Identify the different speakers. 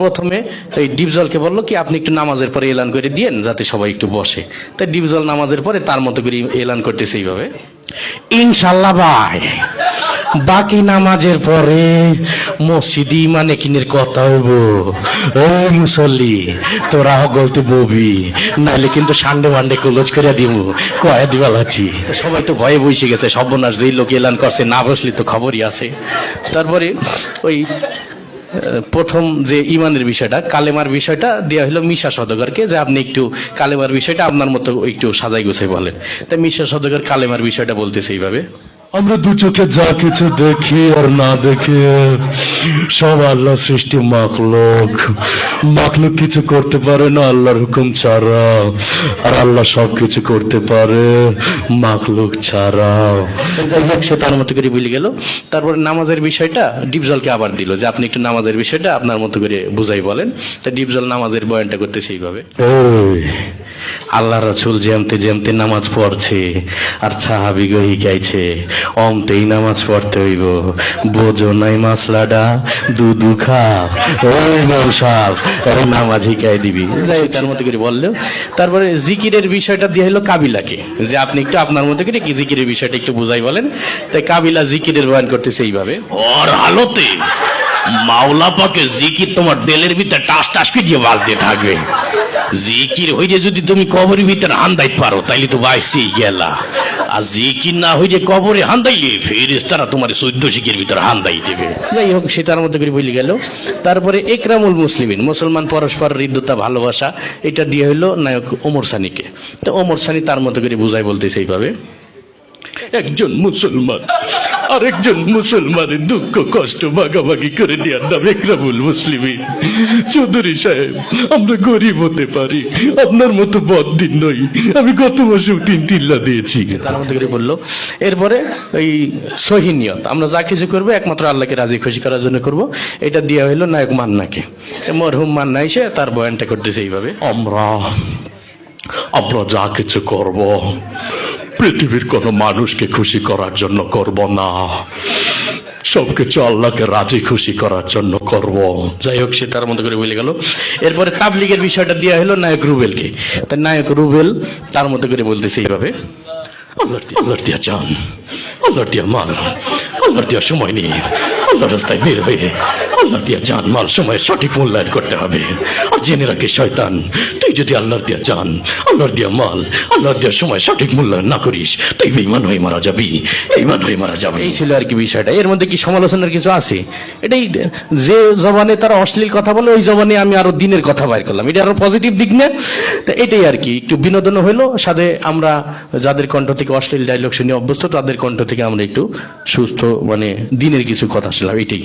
Speaker 1: প্রথমে এই ডিপজলকে বললো কি আপনি একটু নামাজের পরে এলান করে দিয়েন যাতে সবাই একটু বসে। তাই ডিপজল নামাজের পরে তার মতো করে এলান করতেছে এইভাবে, ইনশাল্লাহ ভাই বাকি নামাজের পরে মসজিদে ইমানে কিনের কথা হইব। ওই মুসল্লি তোরা গলতে ববি, নাহলে কিন্তু সান্ডে মান্ডে কলজ করে দিব, কয়া দিবাল আছি। সবাই তো ভয়ে বসে গেছে, সর্বনাশ যেই লোক এলান করছে না বসলে তো খবরই আছে। তারপরে ওই প্রথম যে ইমানের বিষয়টা, কালেমার বিষয়টা দেওয়া হলো মিশা সওদাগরকে, যে আপনি একটু কালেমার বিষয়টা আপনার মতো একটু সাজাই গুছাই বলেন। তাই মিশা সওদাগর কালেমার বিষয়টা বলতেছে এইভাবে,
Speaker 2: আমরা দু চোখে যা কিছু দেখি আর না দেখি সব আল্লাহ সৃষ্টি মাখলুক। মাখলুক কিছু করতে পারে না আল্লাহর হুকুম ছাড়া, আর আল্লাহ সব কিছু করতে পারে মাখলুক ছাড়া।
Speaker 1: যাই হোক সে তার মতো করে বলে গেল। তারপরে নামাজের বিষয়টা ডিপজলকে আবার দিল যে আপনি একটু নামাজের বিষয়টা আপনার মতো করে বুঝাই বলেন। তা ডিপজল নামাজের বয়ানটা করতেছে এইভাবে,
Speaker 2: এই
Speaker 1: আল্লাহ রাসূল যেমতে যেমতে নামাজ পড়ছে আর সাহাবীগ শিখাইছে অমতেই নামাজ পড়তে হইব, বোঝো নাই মাসলাডা দুধু খা ওই মৌসাব নামাজ শিখাই দিবি। যাই তার মতো করে বললো। তারপরে জিকিরের বিষয়টা দিয়ে হলো কাবিলাকে, যে আপনি একটু আপনার মতো করে কি জিকিরের বিষয়টা একটু বুঝাই বলেন। তাই কাবিলা জিকিরের বয়ান করতেছে এইভাবে,
Speaker 3: ওর হালতে মাওলা পাকে জিকির তোমার দিলের ভিতরে টাস টাস দিয়ে বাজতে থাকবে। জিকির হইলে যদি তুমি কবরের ভিতরে হান্দাইতে পারো তাইলে তো বাইসেই গেলা, আর জিকির না হইলে কবরে হান্দাইলে ফেরেশতারা তোমার 14 শিখের ভিতরে হান্দাই দেবে।
Speaker 1: যাই হোক সে তার মতো করে বলে গেল। তারপরে একরামুল মুসলিমিন, মুসলমান পরস্পর হৃদ্যতা ভালোবাসা, এটা দিয়ে হইলো নায়ক ওমর সানিকে। তো ওমর সানি তার মতো করে বুঝাই বলতেছে এইভাবে,
Speaker 2: একজন মুসলমান আরেকজন মুসলমানের দুঃখ কষ্ট ভাগাভাগি করে দেওয়ার নাম একরামুল মুসলিমিন। চৌধুরী সাহেব, আমরা গরিব হতে পারি, আপনার মতো বদদিন নই। আমি গত মাসেও 3 তিল্লা দিয়েছি।
Speaker 1: তার মতো করে বললো। এরপরে এই সহিনিয়ত, আমরা যা কিছু করবো একমাত্র আল্লাহকে রাজি খুশি করার জন্য করব, এটা দেওয়া হইলো নায়ক মান্নাকে। মরহুম মান্না এসে তার বয়ানটা করতেছে এইভাবে,
Speaker 2: আমরা যা কিছু করব পৃথিবীর কোন মানুষকে খুশি করার জন্য করব না, সবকিছু আল্লাহকে রাজি খুশি করার জন্য করব।
Speaker 1: যাই হোক সে তার মতো করে বলে গেল। এরপরে তাবলীগের বিষয়টা দেওয়া হলো নায়ক রুবেলকে। তাই নায়ক রুবেল তার মতো করে বলতেছে এইভাবে,
Speaker 2: আল্লাহর দিয়া জান, আল্লাহর দিয়া মাল, আল্লাহর দিয়া সময় নিয়ে আল্লাহর রাস্তায় বের হয়ে আল্লাহর দিয়া জান মাল সময়ের সঠিক মূল্যায়ন করতে হবে। আর জেনে রাখি শয়তান, তুই যদি আল্লাহর দিয়া জান, আল্লাহর দিয়া মাল, আল্লাহর দিয়া সময় সঠিক মূল্যায়ন না করিস তুই বেঈমান হয়ে মারা যাবি, বেঈমান হয়ে মারা যাবি।
Speaker 1: এই ছিল আর কি বিষয়টা। এর মধ্যে কি সমালোচনার কিছু আছে? এটাই যে জবানে তারা অশ্লীল কথা বলে ওই জবানে আমি আরো দিনের কথা বাইর করলাম, এটা আরো পজিটিভ দিক না। তো এটাই আর কি, একটু বিনোদন হইলো, সাথে আমরা যাদের কণ্ঠ থেকে অশ্লীল ডায়লগ শুনে অভ্যস্ত তাদের কণ্ঠ থেকে আমরা একটু সুস্থ মানে দিনের কিছু কথা শুনলাম, এটাই।